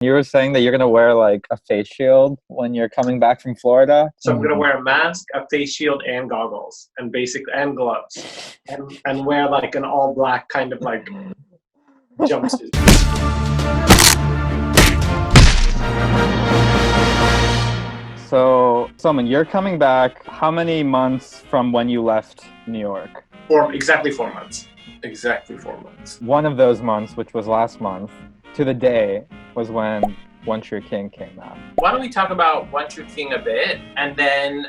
You were saying that you're going to wear like a face shield when you're coming back from Florida. So I'm gonna wear a mask, a face shield, and goggles, and gloves, and wear like an all black kind of like jumpsuit. So, Salman, you're coming back how many months from when you left New York? Exactly 4 months. Exactly 4 months. One of those months, which was last month, to the day, was when One True King came out. Why don't we talk about One True King a bit, and then,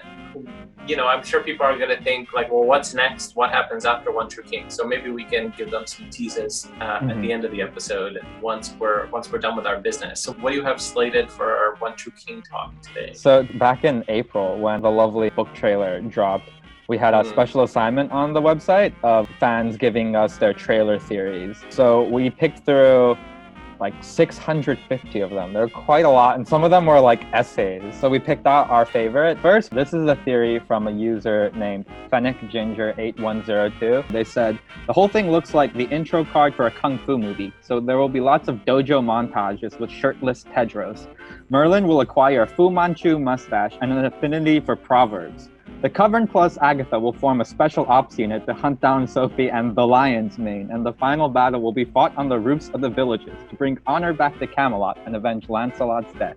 I'm sure people are going to think like, well, what's next? What happens after One True King? So maybe we can give them some teases at the end of the episode once we're done with our business. So what do you have slated for our One True King talk today? So back in April, when the lovely book trailer dropped, we had a special assignment on the website of fans giving us their trailer theories. So we picked through like 650 of them. They're quite a lot, and some of them were like essays. So we picked out our favorite. First, this is a theory from a user named FennecGinger8102. They said, the whole thing looks like the intro card for a kung fu movie. So there will be lots of dojo montages with shirtless Tedros. Merlin will acquire a Fu Manchu mustache and an affinity for proverbs. The Coven plus Agatha will form a special ops unit to hunt down Sophie and the Lion's Mane, and the final battle will be fought on the roofs of the villages to bring honor back to Camelot and avenge Lancelot's death.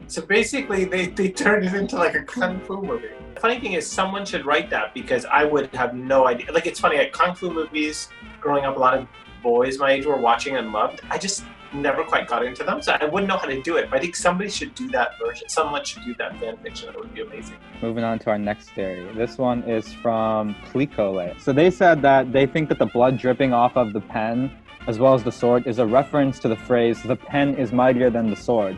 So basically, they turned it into like a kung fu movie. The funny thing is, someone should write that because I would have no idea. Like, it's funny, like kung fu movies, growing up, a lot of boys my age were watching and loved. I just never quite got into them, so I wouldn't know how to do it. But I think somebody should do that version. Someone should do that fan fiction. It would be amazing. Moving on to our next theory. This one is from Plicole. So they said that they think that the blood dripping off of the pen, as well as the sword, is a reference to the phrase, "the pen is mightier than the sword,"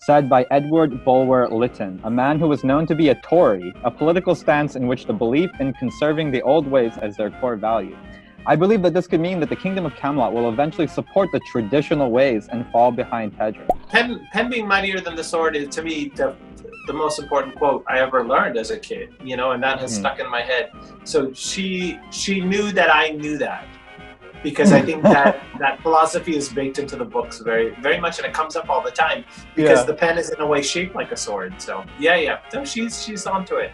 said by Edward Bulwer Lytton, a man who was known to be a Tory, a political stance in which the belief in conserving the old ways as their core value. I believe that this could mean that the Kingdom of Camelot will eventually support the traditional ways and fall behind Tedros. Pen being mightier than the sword is, to me, the most important quote I ever learned as a kid, and that has stuck in my head. So she knew that I knew that, because I think that philosophy is baked into the books very, very much, and it comes up all the time because the pen is in a way shaped like a sword. So so she's onto it.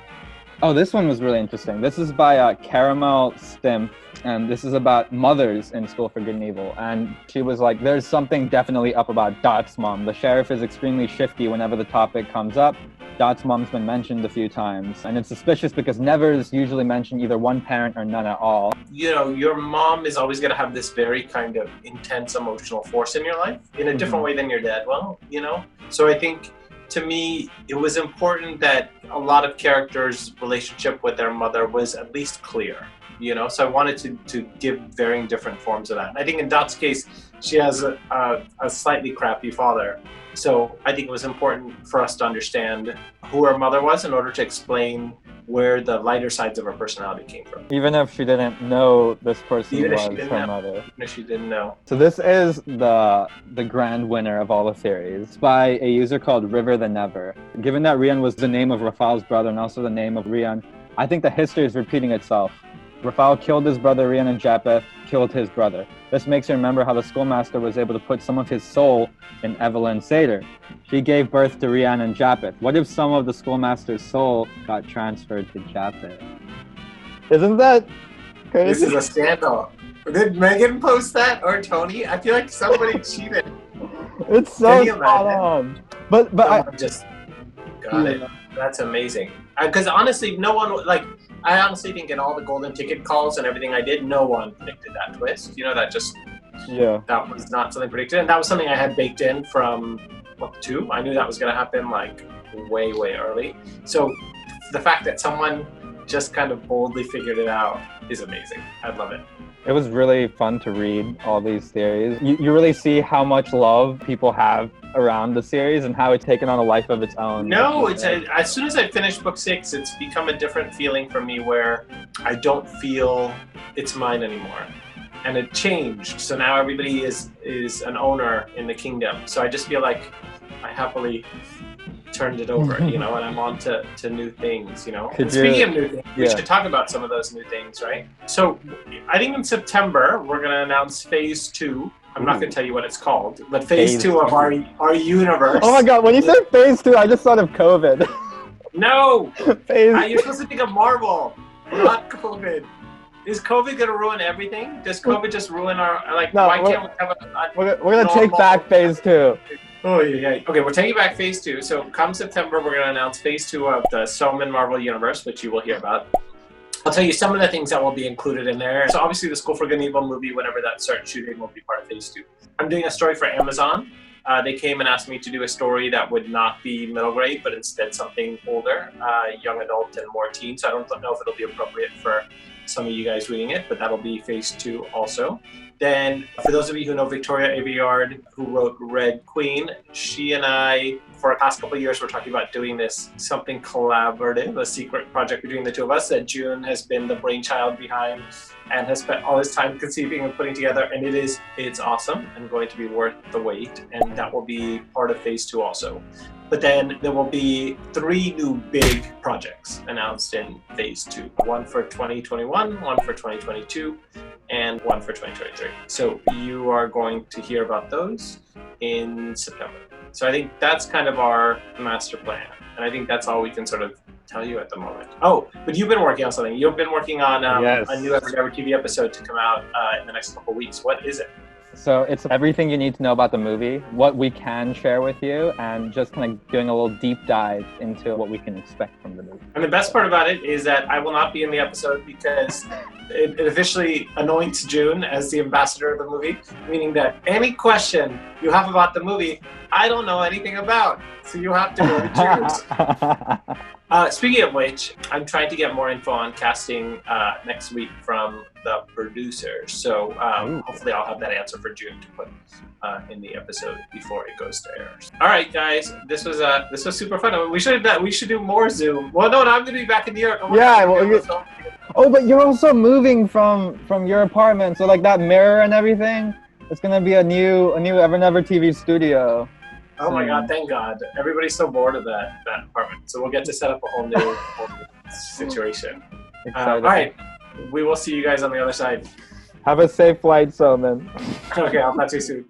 Oh, this one was really interesting. This is by Caramel Stimp, and this is about mothers in School for Good and Evil. And she was like, there's something definitely up about Dot's mom. The sheriff is extremely shifty whenever the topic comes up. Dot's mom's been mentioned a few times, and it's suspicious because never is usually mentioned either one parent or none at all. Your mom is always going to have this very kind of intense emotional force in your life in a different way than your dad will, So I think, to me, it was important that a lot of characters' relationship with their mother was at least clear, So I wanted to give varying different forms of that. And I think in Dot's case, she has a slightly crappy father. So I think it was important for us to understand who her mother was in order to explain where the lighter sides of her personality came from. Even if she didn't know this person was her mother. Even if she didn't know. So this is the grand winner of all the theories. It's by a user called River the Never. Given that Rian was the name of Rafal's brother and also the name of Rian, I think the history is repeating itself. Rafal killed his brother Rian, and Japheth killed his brother. This makes you remember how the schoolmaster was able to put some of his soul in Evelyn Sater. She gave birth to Rian and Japheth. What if some of the schoolmaster's soul got transferred to Japheth? Isn't that crazy? This is a scandal. Did Megan post that, or Tony? I feel like somebody cheated. It's so spot on. But I just got it. That's amazing. Because honestly, no one I honestly think in all the golden ticket calls and everything I did, no one predicted that twist. That was not something predicted. And that was something I had baked in from book 2. I knew that was going to happen way, way early. So the fact that someone just kind of boldly figured it out is amazing. I love it. It was really fun to read all these theories. You really see how much love people have around the series and how it's taken on a life of its own. No, as soon as I finished book 6, it's become a different feeling for me where I don't feel it's mine anymore. And it changed. So now everybody is an owner in the kingdom. So I just feel like I happily turned it over, and I'm on to new things, And speaking of new things, we should talk about some of those new things, right? So I think in September, we're going to announce phase 2 I'm not going to tell you what it's called, but phase 2 of our universe. Oh my god, when you said phase 2, I just thought of COVID. No! Phase You're supposed to think of Marvel, not COVID. Is COVID going to ruin everything? Does COVID just ruin our, like, No, why can't we have we're going to take back phase 2. Oh, yeah. Okay, we're taking back phase 2. So come September, we're going to announce phase 2 of the Soman Marvel Universe, which you will hear about. I'll tell you some of the things that will be included in there. So obviously the School for Good and Evil movie, whenever that starts shooting, will be part of phase 2. I'm doing a story for Amazon. They came and asked me to do a story that would not be middle grade, but instead something older, young adult and more teen. So I don't know if it'll be appropriate for some of you guys reading it, but that'll be phase 2 also. Then, for those of you who know Victoria Aveyard, who wrote Red Queen, she and I, for the past couple of years, we're talking about doing this something collaborative, a secret project between the two of us that June has been the brainchild behind and has spent all this time conceiving and putting together. And it's awesome and going to be worth the wait. And that will be part of phase 2 also. But then there will be 3 new big projects announced in phase 2. One for 2021, one for 2022, and one for 2023. So you are going to hear about those in September. So I think that's kind of our master plan. And I think that's all we can sort of tell you at the moment. Oh, but you've been working on something. You've been working on Yes. a new Evernever TV episode to come out in the next couple of weeks. What is it? So it's everything you need to know about the movie, what we can share with you, and just kind of doing a little deep dive into what we can expect from the movie. And the best part about it is that I will not be in the episode because it officially anoints June as the ambassador of the movie, meaning that any question you have about the movie, I don't know anything about. So you have to go to June. Speaking of which, I'm trying to get more info on casting next week from the producers. So hopefully I'll have that answer for June to put in the episode before it goes to air. All right, guys, this was super fun. We should do more Zoom. Well, no, I'm going to be back in New York. Oh, but you're also moving from your apartment, so like that mirror and everything. It's going to be a new Evernever TV studio. Oh my God! Thank God! Everybody's so bored of that apartment, so we'll get to set up a whole new situation. All right, we will see you guys on the other side. Have a safe flight, Soman. Okay, I'll talk to you soon.